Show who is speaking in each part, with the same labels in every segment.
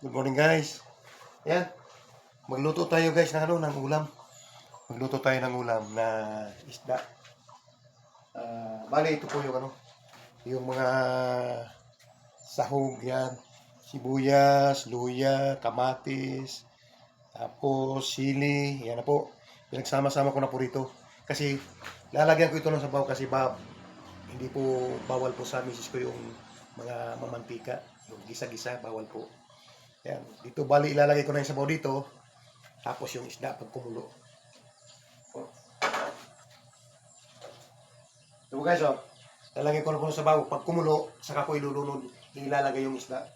Speaker 1: Good morning guys. Yan, magluto tayo guys ng ng ulam. Magluto tayo ng ulam na isda. Bali ito po yung yung mga sahog yan. Sibuyas, luya, kamatis, tapos sili, yan na po. Pinagsama-sama ko na po rito. Kasi lalagyan ko ito ng sabaw kasi hindi po bawal po sa misis ko yung mga mamantika. Yung gisa-gisa, bawal po. Yan. Dito bali ilalagay ko na yung sabaw dito. Tapos yung isda pag kumulo. So guys, lalagay ko na po sa sabaw. Pag kumulo, saka ko ilulunod. Ilalagay yung isda.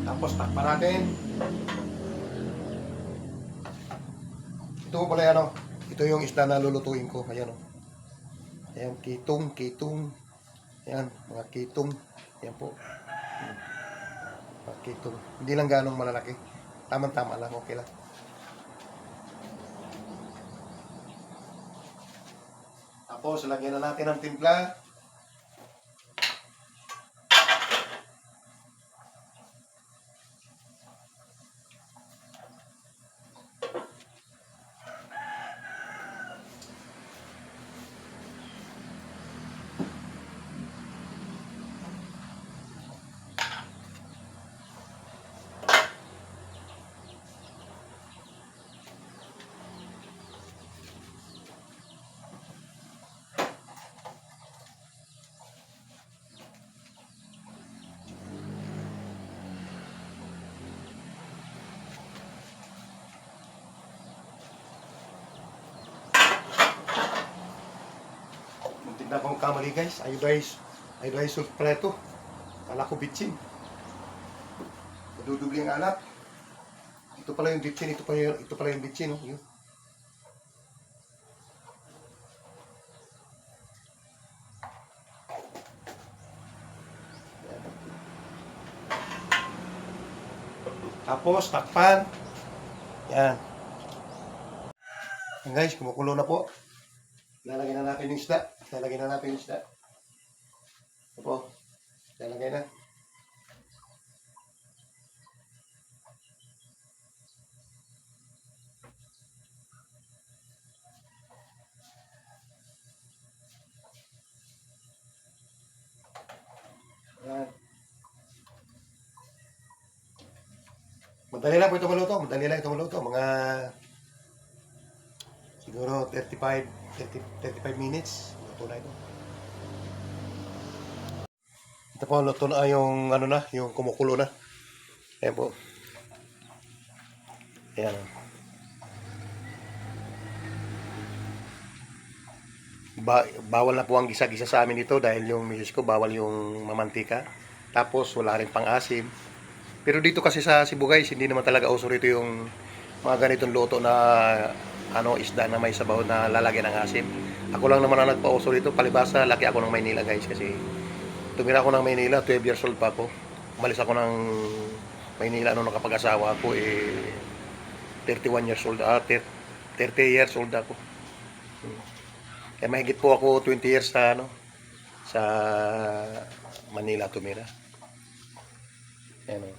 Speaker 1: Tapos takpan natin. Ito po pala ito yung isda na lulutuin ko. Ayan Ayan, kitong. Ayan, mga kitong. Ayan po. Mga kitong. Hindi lang ganong malalaki. Tama-tama lang, okay lang. Tapos, lagyan na natin ng timpla. Muntik na akong kamali guys. Iodized salt pala ito. Kala ko bitchin. Madudubli ang alat. Ito pala yung bitchin. Ito pala yung bitchin. Yun. Tapos, takpan. Yan. Yan guys, kumukulo na po. Lalagyan na natin yung isda. Ito po. Lalagay na. Yan. Madali lang po ito maluto. Mga siguro 35 minutes. Luto na ito. Ito po, luto na yung yung kumukulo na. Ayan po. Ayan. Bawal na po ang gisa-gisa sa amin dito dahil yung misis ko bawal yung mamantika. Tapos wala rin pang-asim. Pero dito kasi sa Cebu guys, hindi naman talaga uso rito yung mga ganitong luto na isda na may sabaw na lalagyan ng asim. Ako lang naman ang nagpauso dito. Palibasa, laki ako ng Maynila guys kasi tumira ako ng Maynila, 12 years old pa ako. Umalis ako ng Maynila nung nakapag-asawa ako 31 years old, 30 years old ako. Kaya mahigit po ako 20 years sa Manila tumira. Ayan o.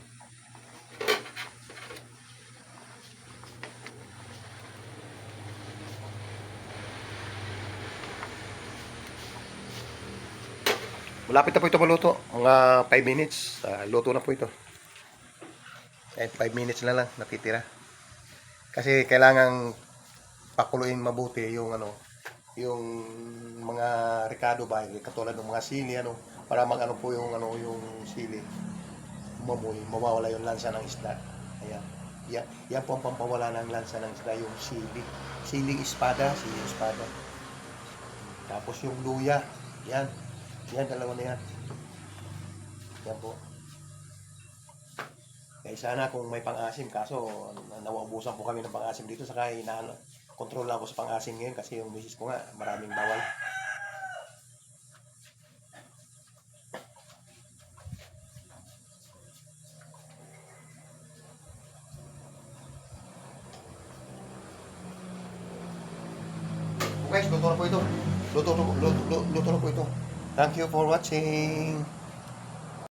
Speaker 1: Malapit na po ito maluto. Mga 5 minutes. Luto na po ito. 5 minutes na lang natitira. Kasi kailangan pakuluin mabuti yung yung mga ricado ba, katulad ng mga sili para po yung yung sili. Mawawala yung lansa ng isda. Ayan. Yan po ang pampawala ng lansa ng isda, yung sili. Siling espada. Tapos yung luya. Yan. Yan, dalawa na yan. Yan po. Kaya sana kung may pang-asim, kaso nawaubusan po kami ng pang-asim dito, saka control lang ako sa pang-asim ngayon kasi yung misis ko nga, maraming bawal. guys, luto na po ito. Luto na po ito. Thank you for watching.